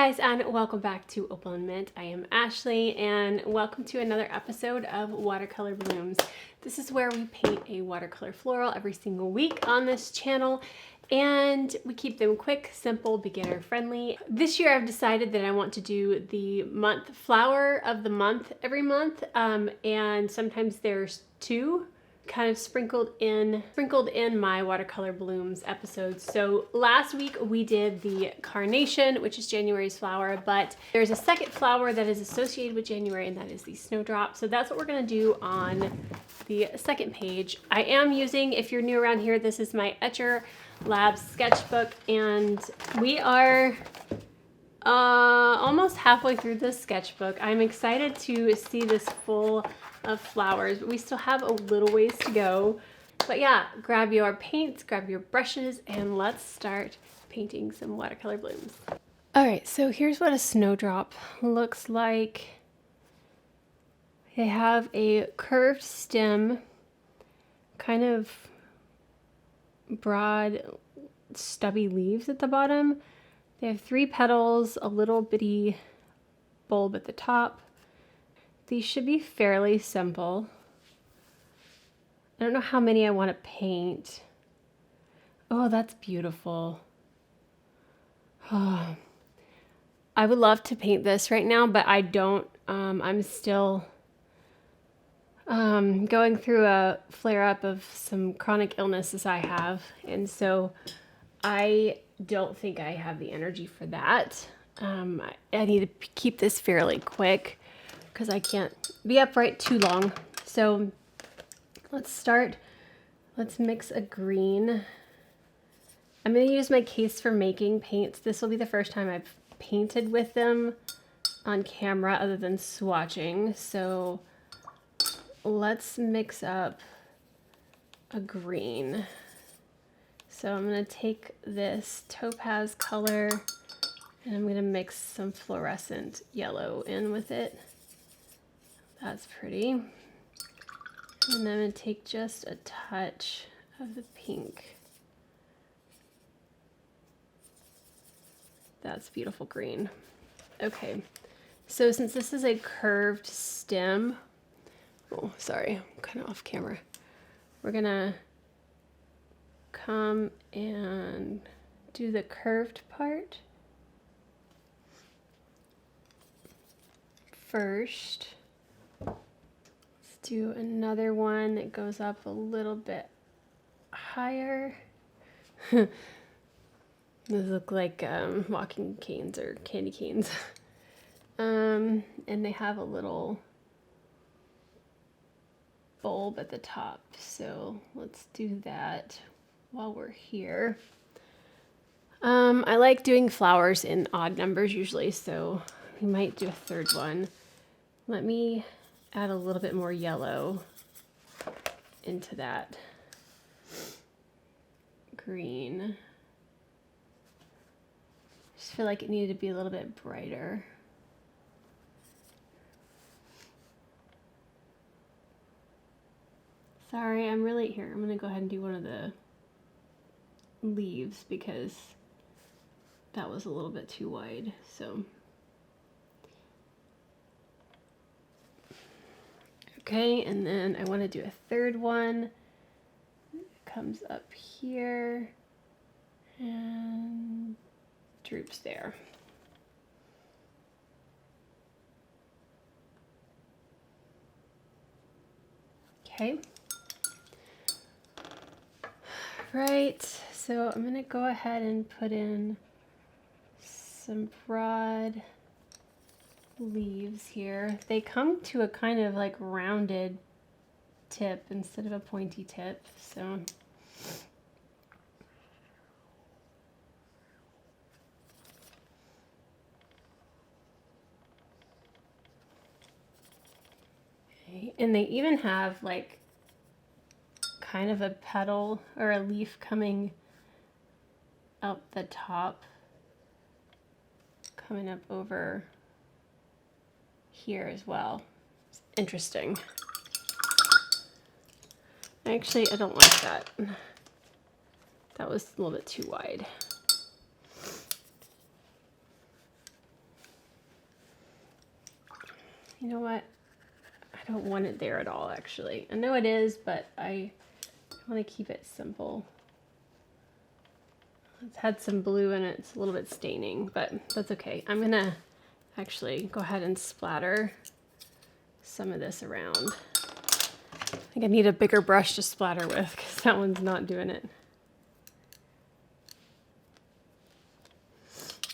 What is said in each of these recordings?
guys, and welcome back to Opal&Mint. I am Ashley, and welcome to another episode of Watercolor Blooms. This is where we paint a watercolor floral every single week on this channel, and we keep them quick, simple, beginner friendly. This year I've decided that I want to do the month flower of the month every month, and sometimes there's two kind of sprinkled in my Watercolor Blooms episodes. So last week we did the carnation, which is January's flower, but there's a second flower that is associated with January, and that is the snowdrop. So that's what we're gonna do on the second page. I am using, if you're new around here, this is my Etcher Labs sketchbook, and we are almost halfway through this sketchbook. I'm excited to see this full of flowers, but we still have a little ways to go. But yeah, grab your paints, grab your brushes, and let's start painting some watercolor blooms. All right, so here's what a snowdrop looks like. They have a curved stem, kind of broad, stubby leaves at the bottom. They have 3 petals, a little bitty bulb at the top. These should be fairly simple. I don't know how many I want to paint. Oh, that's beautiful. Oh, I would love to paint this right now, but I don't. I'm still going through a flare-up of some chronic illnesses I have, and so I don't think I have the energy for that. I need to keep this fairly quick, because I can't be upright too long. So let's start. Let's mix a green. I'm going to use my case for making paints. This will be the first time I've painted with them on camera other than swatching. So let's mix up a green. So I'm going to take this topaz color and I'm going to mix some fluorescent yellow in with it. That's pretty. And then I'm going to take just a touch of the pink. That's beautiful green. Okay, so since this is a curved stem, oh, sorry, I'm kind of off camera. We're gonna come and do the curved part first. Do another one that goes up a little bit higher. These look like walking canes or candy canes. And they have a little bulb at the top. So let's do that while we're here. I like doing flowers in odd numbers usually, so we might do a third one. Let me add a little bit more yellow into that green. Just feel like it needed to be a little bit brighter. Sorry, I'm gonna go ahead and do one of the leaves because that was a little bit too wide, so. Okay, and then I want to do a third one. It comes up here and droops there. Okay. Right, so I'm going to go ahead and put in some broad leaves here. They come to a kind of like rounded tip instead of a pointy tip, so okay. And they even have like kind of a petal or a leaf coming up the top, coming up over here as well. It's interesting. Actually, I don't like that. That was a little bit too wide. You know what? I don't want it there at all, actually. I know it is, but I want to keep it simple. It's had some blue in it. It's a little bit staining, but that's okay. I'm going to actually go ahead and splatter some of this around. I think I need a bigger brush to splatter with because that one's not doing it.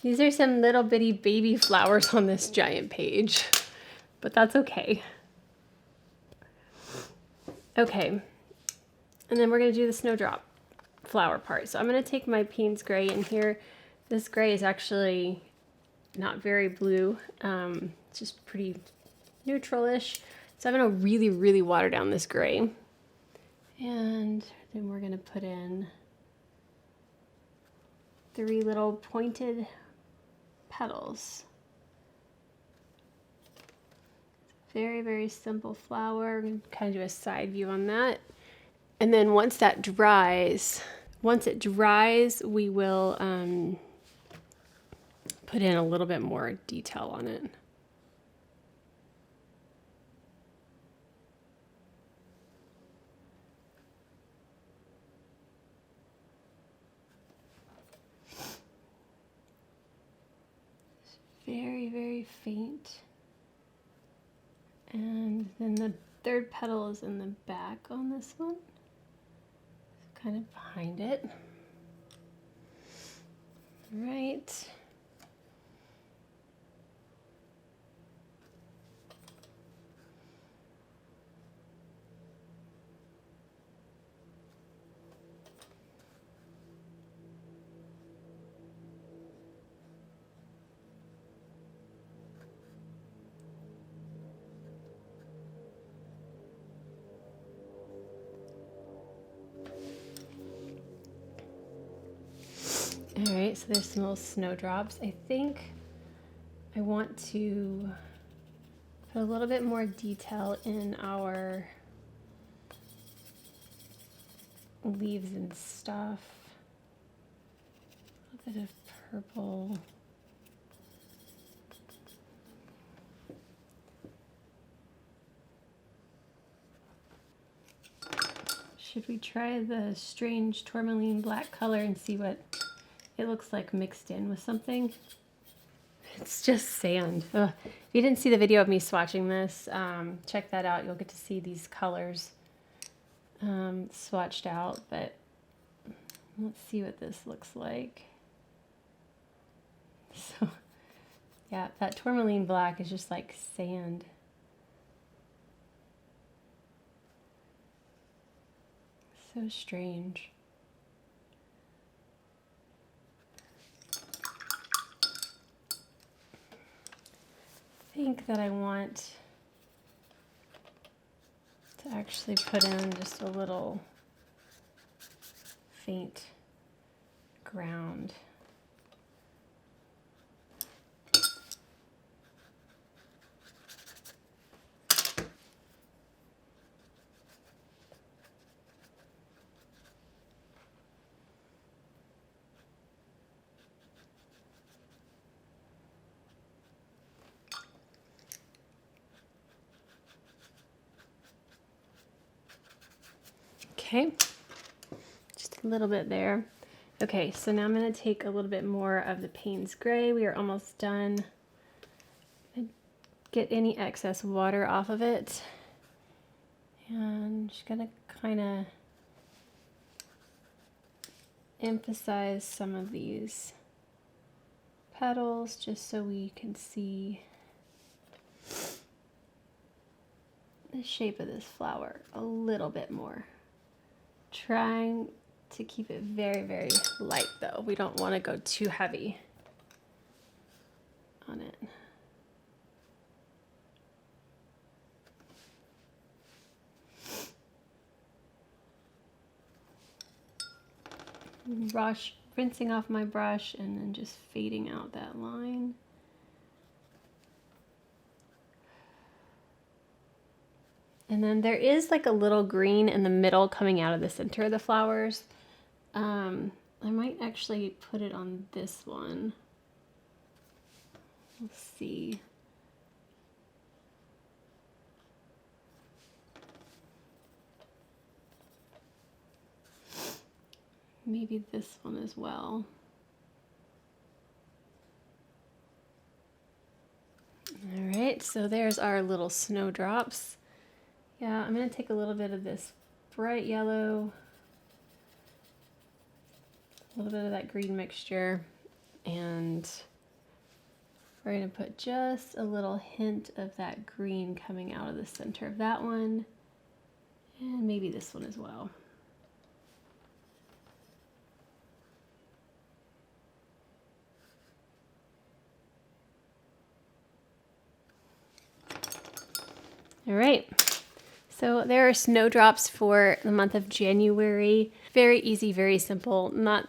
These are some little bitty baby flowers on this giant page, but that's okay. Okay, and then we're going to do the snowdrop flower part. So I'm going to take my Payne's gray in here. This gray is actually not very blue. It's just pretty neutral-ish. So I'm going to really, really water down this gray. And then we're going to put in 3 little pointed petals. Very, very simple flower. We're going to kind of do a side view on that. And then once that dries, we will put in a little bit more detail on it. Very, very faint. And then the 3rd petal is in the back on this one, kind of behind it. Right. All right, so there's some little snowdrops. I think I want to put a little bit more detail in our leaves and stuff. A bit of purple. Should we try the strange tourmaline black color and see what it looks like mixed in with something? It's just sand. Ugh. If you didn't see the video of me swatching this, check that out. You'll get to see these colors swatched out, but let's see what this looks like. So, yeah, that tourmaline black is just like sand. So strange. I think that I want to actually put in just a little faint ground. Okay, just a little bit there. Okay, so now I'm going to take a little bit more of the Payne's Gray. We are almost done. Get any excess water off of it. And just going to kind of emphasize some of these petals just so we can see the shape of this flower a little bit more. Trying to keep it very, very light though. We don't want to go too heavy on it. Rinsing off my brush and then just fading out that line. And then there is like a little green in the middle coming out of the center of the flowers. I might actually put it on this one. Let's see. maybe this one as well. All right, so there's our little snowdrops. Yeah, I'm gonna take a little bit of this bright yellow, a little bit of that green mixture, and we're gonna put just a little hint of that green coming out of the center of that one, and maybe this one as well. All right, so there are snowdrops for the month of January. Very easy, very simple. Not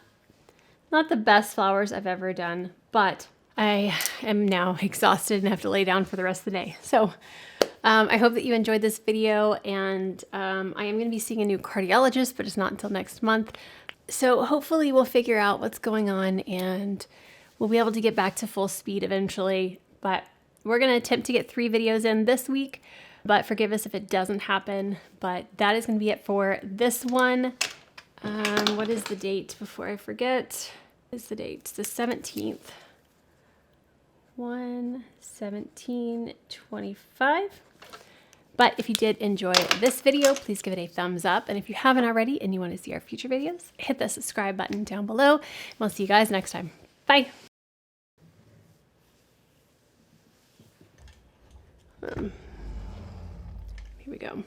the best flowers I've ever done, but I am now exhausted and have to lay down for the rest of the day. So I hope that you enjoyed this video, and I am going to be seeing a new cardiologist, but it's not until next month. So hopefully we'll figure out what's going on and we'll be able to get back to full speed eventually. But we're going to attempt to get 3 videos in this week, but forgive us if it doesn't happen. But that is going to be it for this one. What is the date before I forget? What is the date? It's the 17th. 1/17/25. But if you did enjoy this video, please give it a thumbs up. And if you haven't already and you want to see our future videos, hit the subscribe button down below. We'll see you guys next time. Bye. Here we go.